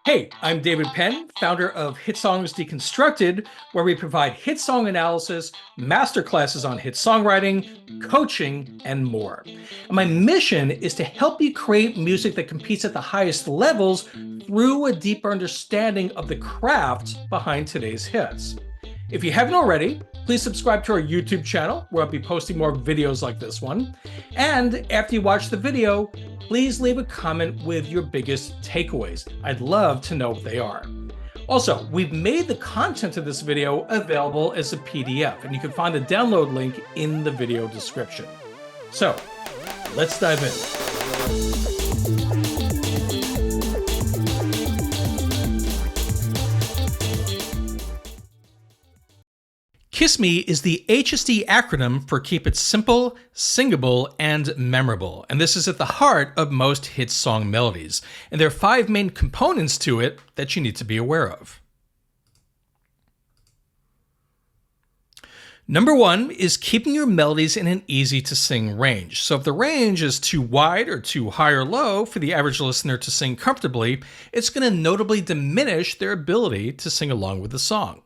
Hey, I'm David Penn, founder of Songs Deconstructed, where we provide hit song analysis, masterclasses on hit songwriting, coaching, and more. And my mission is to help you create music that competes at the highest levels through a deeper understanding of the craft behind today's hits. If you haven't already, please subscribe to our YouTube channel, where I'll be posting more videos like this one. And after you watch the video, please leave a comment with your biggest takeaways. I'd love to know what they are. Also, we've made the content of this video available as a PDF, and you can find the download link in the video description. So, let's dive in. Kiss Me is the HSD acronym for Keep It Simple, Singable, and Memorable, and this is at the heart of most hit song melodies, and there are 5 main components to it that you need to be aware of. Number 1 is keeping your melodies in an easy-to-sing range. So if the range is too wide or too high or low for the average listener to sing comfortably, it's going to notably diminish their ability to sing along with the song.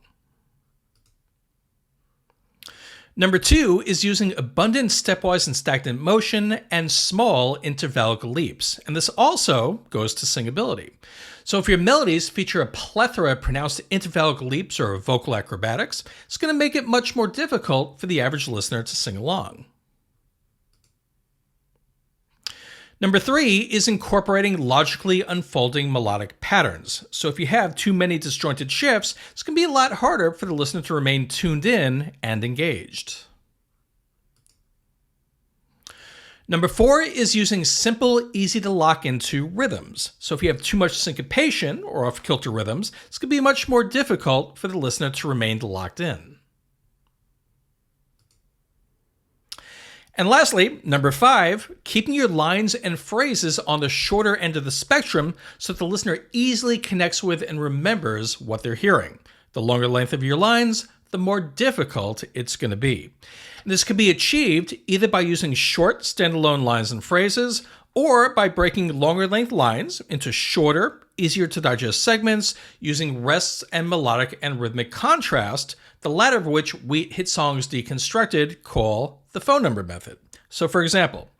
Number 2 is using abundant stepwise and stagnant motion and small intervallic leaps, and this also goes to singability. So if your melodies feature a plethora of pronounced intervallic leaps or vocal acrobatics, it's going to make it much more difficult for the average listener to sing along. Number 3 is incorporating logically unfolding melodic patterns. So if you have too many disjointed shifts, it's going to be a lot harder for the listener to remain tuned in and engaged. Number 4 is using simple, easy to lock into rhythms. So if you have too much syncopation or off-kilter rhythms, it's going to be much more difficult for the listener to remain locked in. And lastly, number 5, keeping your lines and phrases on the shorter end of the spectrum so that the listener easily connects with and remembers what they're hearing. The longer length of your lines, the more difficult it's going to be. And this can be achieved either by using short standalone lines and phrases, or by breaking longer length lines into shorter, easier to digest segments using rests and melodic and rhythmic contrast, the latter of which we Hit Songs Deconstructed call the phone number method. So for example,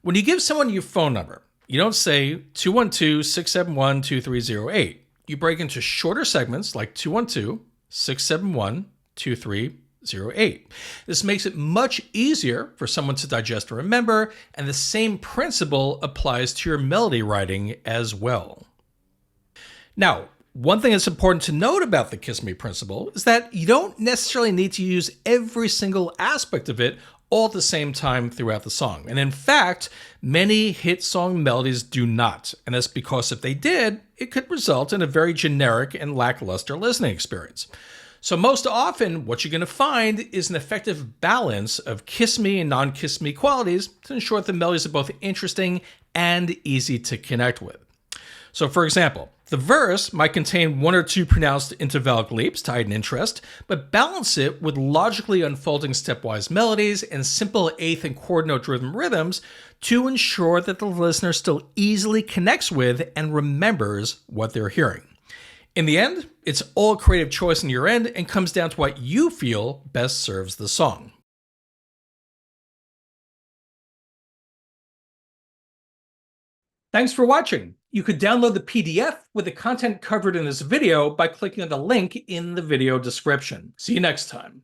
when you give someone your phone number, you don't say 212-671-2308. You break into shorter segments like 212-671-2308. This makes it much easier for someone to digest and remember, and the same principle applies to your melody writing as well. Now, one thing that's important to note about the Kiss Me principle is that you don't necessarily need to use every single aspect of it all at the same time throughout the song. And in fact, many hit song melodies do not. And that's because if they did, it could result in a very generic and lackluster listening experience. So most often, what you're going to find is an effective balance of Kiss Me and non-Kiss Me qualities to ensure that the melodies are both interesting and easy to connect with. So for example, the verse might contain 1 or 2 pronounced intervallic leaps to heighten interest, but balance it with logically unfolding stepwise melodies and simple eighth and quarter note driven rhythms to ensure that the listener still easily connects with and remembers what they're hearing. In the end, it's all creative choice on your end and comes down to what you feel best serves the song. Thanks for watching. You could download the PDF with the content covered in this video by clicking on the link in the video description. See you next time.